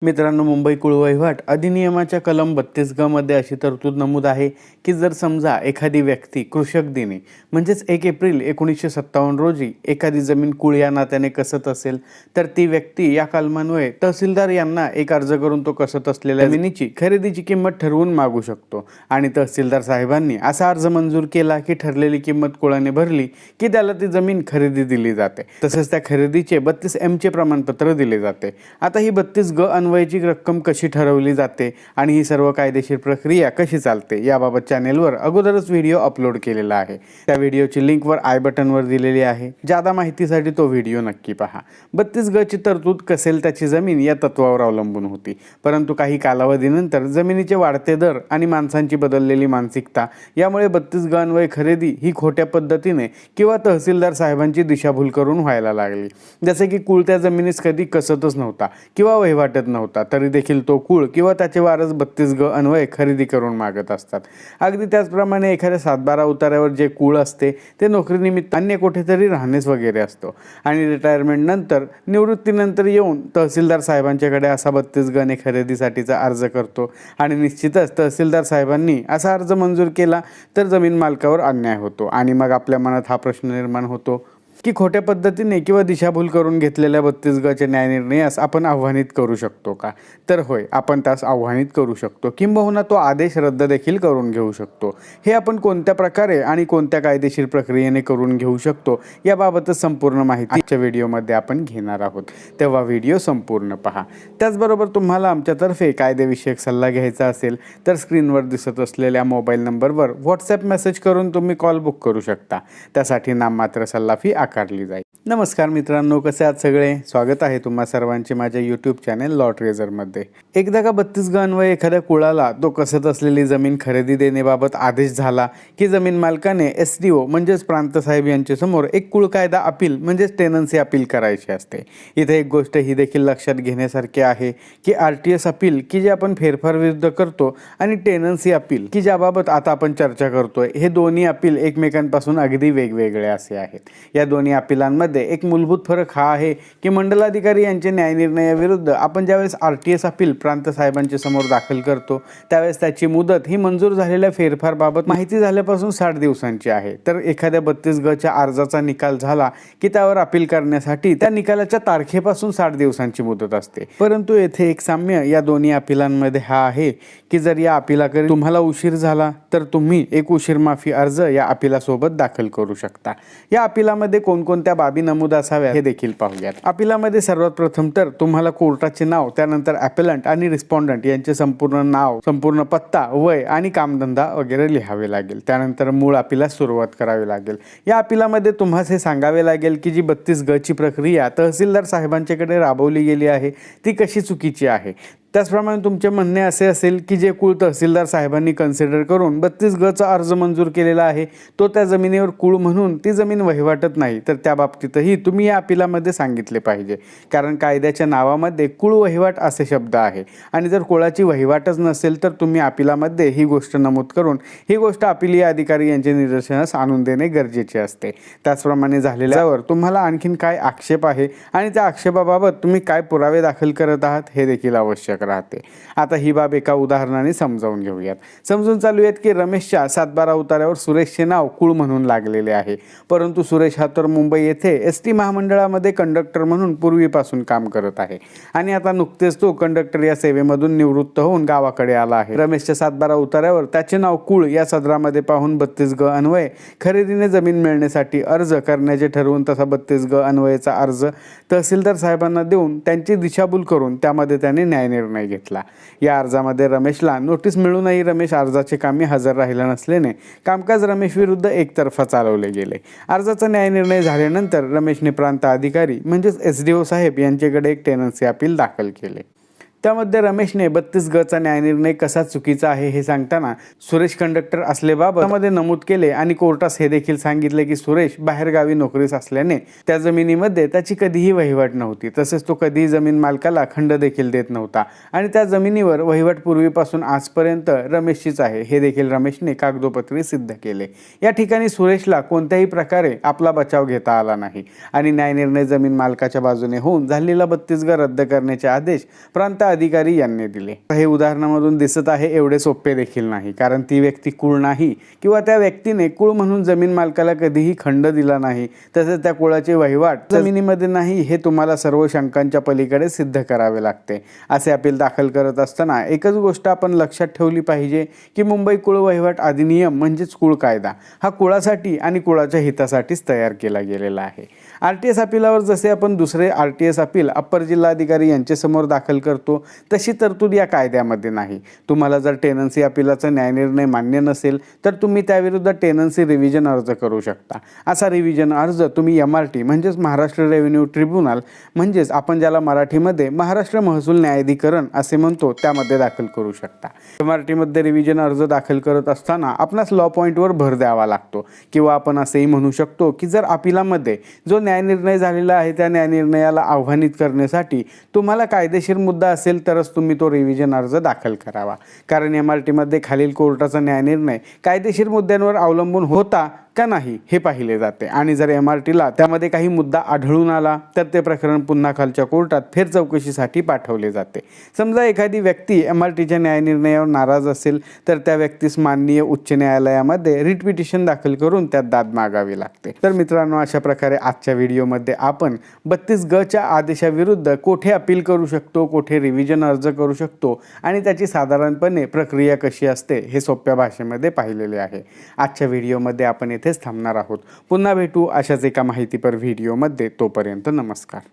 मित्रांनो, मुंबई कुळ वहिवाट अधिनियमाच्या कलम 32 मध्ये अशी तरतूद नमूद आहे की जर समजा एखादी व्यक्ती कृषक दिनी म्हणजेच 1 एप्रिल 1957 रोजी एखादी जमीन कुळ या नात्याने कसत असेल तर ती व्यक्ती या कलमान्वये तहसीलदार यांना एक अर्ज करून तो कसत असलेल्या जमिनीची खरेदीची किंमत ठरवून मागू शकतो आणि तहसीलदार साहेबांनी असा अर्ज मंजूर केला की ठरलेली किंमत कुळाने भरली की त्याला ती जमीन खरेदी दिली जाते। तसेच त्या खरेदीचे 32M चे प्रमाणपत्र दिले जाते। आता ही 32G अन्वयाची रक्कम कशी ठरवली जाते आणि ही सर्व कायदेशीर प्रक्रिया कशी चालते याबाबत चॅनेलवर अगोदरच व्हिडिओ अपलोड केलेला आहे। त्या व्हिडिओची लिंक वर आय बटनवर दिलेली आहे। ज्यादा माहितीसाठी तो व्हिडिओ नक्की पहा। 32G ची तरतूद कसेल त्याची जमीन या तत्वावर अवलंबून होती, परंतु काही कालावधीनंतर जमिनीचे वाढते दर आणि माणसांची बदललेली मानसिकता यामुळे 32G अन्वय खरेदी ही खोट्या पद्धतीने किंवा तहसीलदार साहेबांची दिशाभूल करून व्हायला लागली। जसे की कुळ त्या जमिनीस कधी कसतच नव्हता किंवा वहिवाटत नव्हता तरी देखील तो कुळ किंवा त्याचे वारस 32G अन्वय खरेदी करून मागत असतात। अगदी त्याचप्रमाणे एखाद्या 7/12 उतार्यावर जे कुळ असते ते नोकरीनिमित्त अन्य कुठेतरी राहणेच वगैरे असतो आणि रिटायरमेंट नंतर निवृत्तीनंतर येऊन तहसीलदार साहेबांच्याकडे असा 32G ने खरेदीसाठीचा अर्ज करतो आणि निश्चितच तहसीलदार साहेबांनी असा अर्ज मंजूर केला तर जमीन मालकावर अन्याय होतो आणि मग आपल्या मनात हा प्रश्न निर्माण होतो की खोट्या पद्धतीने किंवा दिशाभूल करून घेतलेल्या 32G च्या न्यायनिर्णयास आपण आव्हानित करू शकतो का? तर होय, आपण त्यास आव्हानित करू शकतो, किंबहुना तो आदेश रद्द देखील करून घेऊ शकतो। हे आपण कोणत्या प्रकारे आणि कोणत्या कायदेशीर प्रक्रियेने करून घेऊ शकतो याबाबतच संपूर्ण माहिती आजच्या व्हिडिओमध्ये आपण घेणार आहोत, तेव्हा व्हिडिओ संपूर्ण पहा। त्याचबरोबर तुम्हाला आमच्यातर्फे कायदेविषयक सल्ला घ्यायचा असेल तर स्क्रीनवर दिसत असलेल्या मोबाईल नंबरवर व्हॉट्सॲप मेसेज करून तुम्ही कॉल बुक करू शकता। त्यासाठी नाममात्र सल्ला फी आकारली जाईल। नमस्कार मित्रांनो, कसे आहात सगळे? स्वागत आहे तुम्हा सर्वांचे माझ्या यूट्यूब चॅनेल लॉ ट्रेझरमध्ये। एकदा का 32G अन्वये एखाद्या कुळाला तो कसत असलेली जमीन खरेदी देण्याबाबत आदेश झाला की जमीन मालकाने SDO म्हणजेच प्रांत साहेब यांच्यासमोर एक कुळ कायदा अपील म्हणजेच टेनन्सी अपील करायची असते। इथे एक गोष्ट ही देखील लक्षात घेण्यासारखी आहे की RTS अपील की जे आपण फेरफार विरुद्ध करतो आणि टेनन्सी अपील की ज्याबाबत आता आपण चर्चा करतोय, हे दोन्ही अपील एकमेकांपासून अगदी वेगवेगळे असे आहेत। या दोन्ही अपिलांमध्ये एक मूलभूत फरक हा आहे की मंडलाधिकारी यांचे न्यायनिर्णयाविरुद्ध आपण ज्यावेळेस RTS अपील प्रांत साहेबांच्या समोर दाखल करतो त्यावेळेस त्याची मुदत ही मंजूर झालेल्या फेरफारबाबत माहिती झाल्यापासून 60 दिवसांची आहे, तर एखाद्या 32G च्या अर्जाचा निकाल झाला की त्यावर अपील करण्यासाठी त्या निकालाच्या तारखेपासून 60 दिवसांची मुदत असते। परंतु येथे एक साम्य या दोन्ही अपिलांमध्ये हा आहे की जर या अपिलाकडे तुम्हाला उशीर झाला तर तुम्ही एक उशीर माफी अर्ज या अपिलासोबत दाखल करू शकता। या अपिलामध्ये कोणकोणत्या बाबी नमूद असाव्यात हे देखील पाहूयात। अपिलामध्ये सर्वात प्रथम तर तुम्हाला कोर्टाचे नाव, त्यानंतर ॲपेलंट आणि रिस्पॉन्डंट यांचे संपूर्ण नाव, संपूर्ण पत्ता, वय आणि कामधंदा वगैरे लिहावे लागेल। त्यानंतर मूळ अपिलास सुरुवात करावी लागेल। या अपिलामध्ये तुम्हाला हे सांगावे लागेल की जी 32G ची प्रक्रिया तहसीलदार साहेबांच्याकडे राबवली गेली आहे ती कशी चुकीची आहे। त्याचप्रमाणे तुमचे म्हणणे असे असेल की जे कुळ तहसीलदार साहेबांनी कन्सिडर करून 32G चा अर्ज मंजूर केलेला आहे तो त्या जमिनीवर कुळ म्हणून ती जमीन वहिवाटत नाही, तर त्या बाबतीतही तुम्ही या अपिलामध्ये सांगितले पाहिजे, कारण कायद्याच्या नावामध्ये कुळ वहिवाट असे शब्द आहे आणि जर कुळाची वहिवाटच नसेल तर तुम्ही अपिलामध्ये ही गोष्ट नमूद करून ही गोष्ट अपिलीय अधिकारी यांच्या निदर्शनास आणून देणे गरजेचे असते। त्याचप्रमाणे झालेल्यावर तुम्हाला आणखीन काय आक्षेप आहे आणि त्या आक्षेपाबाबत तुम्ही काय पुरावे दाखल करत आहात हे देखील आवश्यक राहते। आता ही बाब एका उदाहरणाने समजावून घेऊयात। समजून चालूयात की रमेशच्या 7/12 उतार्यावर सुरेशचे नाव कुळ म्हणून लागलेले आहे, परंतु सुरेश हा तर मुंबई येथे ST महामंडळामध्ये कंडक्टर म्हणून पूर्वीपासून काम करत आहे आणि आता नुकतेच तो कंडक्टर या सेवेमधून निवृत्त होऊन गावाकडे आला आहे। रमेशच्या 7/12 उतार्यावर त्याचे नाव कुळ या सदरामध्ये पाहून 32G अन्वये खरेदीने जमीन मिळण्यासाठी अर्ज करण्याचे ठरवून तसा 32G अन्वयेचा अर्ज तहसीलदार साहेबांना देऊन त्यांची दिशाभूल करून त्यामध्ये त्याने न्यायनिर्णय घेतला। या अर्जामध्ये रमेशला नोटीस मिळूनही रमेश अर्जाचे कामी हजर राहिला नसल्याने कामकाज रमेश विरुद्ध एकतर्फा चालवले गेले। अर्जाचा न्यायनिर्णय झाल्यानंतर रमेशने प्रांत अधिकारी म्हणजेच SDO साहेब यांच्याकडे एक टेनन्सी अपील दाखल केले। त्यामध्ये रमेशने 32G चा न्यायनिर्णय कसा चुकीचा आहे हे सांगताना सुरेश कंडक्टर असल्याबाबत त्यामध्ये नमूद केले आणि कोर्टास हे देखील सांगितले की सुरेश बाहेरगावी नोकरीस असल्याने त्या जमिनीमध्ये त्याची कधीही वहिवाट नव्हती, तसेच तो कधीही जमीन मालकाला खंड देखील देत नव्हता आणि त्या जमिनीवर वहिवाट पूर्वीपासून आजपर्यंत रमेशचीच आहे हे देखील रमेशने कागदोपत्री सिद्ध केले। या ठिकाणी सुरेशला कोणत्याही प्रकारे आपला बचाव घेता आला नाही आणि न्यायनिर्णय जमीन मालकाच्या बाजूने होऊन झालेला 32G रद्द करण्याचे आदेश प्रांत अधिकारी यांनी दिले. हे उदाहरणामधून दिसत आहे एवढे सोपे देखील नाही, कारण ती व्यक्ती कुळ नाही किंवा त्या व्यक्तीने कुळ म्हणून जमीन मालकाला कधीही खंड दिला नाही, तसेच त्या कुळाचे वहिवाट जमिनीमध्ये नाही हे तुम्हाला सर्व शंकांच्या पलीकडे सिद्ध करावे लागते. असे अपील दाखल करत असताना एकच गोष्ट आपण लक्षात ठेवली पाहिजे की मुंबई कुळ वहिवाट अधिनियम म्हणजेच कुळ कायदा हा कुळासाठी आणि कुळाच्या हितासाठीच तयार केला गेलेला आहे. आरटीएस अपीलावर जसे आपण दुसरे आरटीएस अपील अप्पर जिल्हाधिकारी यांच्यासमोर दाखल करतो तशी तरतूद या कायद्यामध्ये नाही. तुम्हाला जर टेनन्सी अपीलाचा न्यायनिर्णय मान्य नसेल तर तुम्ही त्याविरुद्ध टेनन्सी रिव्हिजन अर्ज करू शकता. असा रिव्हिजन अर्ज तुम्ही MRT म्हणजेच महाराष्ट्र रेव्हेन्यू ट्रिब्युनल म्हणजेच आपण ज्याला मराठीमध्ये महाराष्ट्र महसूल न्यायाधिकरण असे म्हणतो त्यामध्ये दाखल करू शकता. MRT मध्ये रिव्हिजन अर्ज दाखल करत असताना आपणास लॉ पॉईंटवर भर द्यावा लागतो किंवा आपण असेही म्हणू शकतो की जर अपीलामध्ये जो न्यायनिर्णय झालेला आहे त्या न्यायनिर्णयाला आव्हानित करण्यासाठी तुम्हाला कायदेशीर मुद्दा असेल तरच तुम्ही तो रिव्हिजन अर्ज दाखल करावा. कारण MRT मध्ये खालील कोर्टाचा न्यायनिर्णय कायदेशीर मुद्द्यांवर अवलंबून होता का नाही हे पाहिले जाते आणि जर MRTला त्यामध्ये काही मुद्दा आढळून आला तर ते प्रकरण पुन्हा खालच्या कोर्टात फेरचौकशीसाठी पाठवले जाते. समजा एखादी व्यक्ती MRTच्या न्यायनिर्णयावर नाराज असेल तर त्या व्यक्तीस माननीय उच्च न्यायालयामध्ये रिट पिटिशन दाखल करून त्यात दाद मागावी लागते. तर मित्रांनो, अशा प्रकारे आजच्या व्हिडिओमध्ये आपण 32G आदेशाविरुद्ध कोठे अपील करू शकतो, कोठे रिव्हिजन अर्ज करू शकतो आणि त्याची साधारणपणे प्रक्रिया कशी असते हे सोप्या भाषेमध्ये पाहिलेले आहे. आजच्या व्हिडिओमध्ये आपण इथेच थांबणार आहोत. पुन्हा भेटू अशाच एका माहितीपर व्हिडिओमध्ये. तोपर्यंत नमस्कार.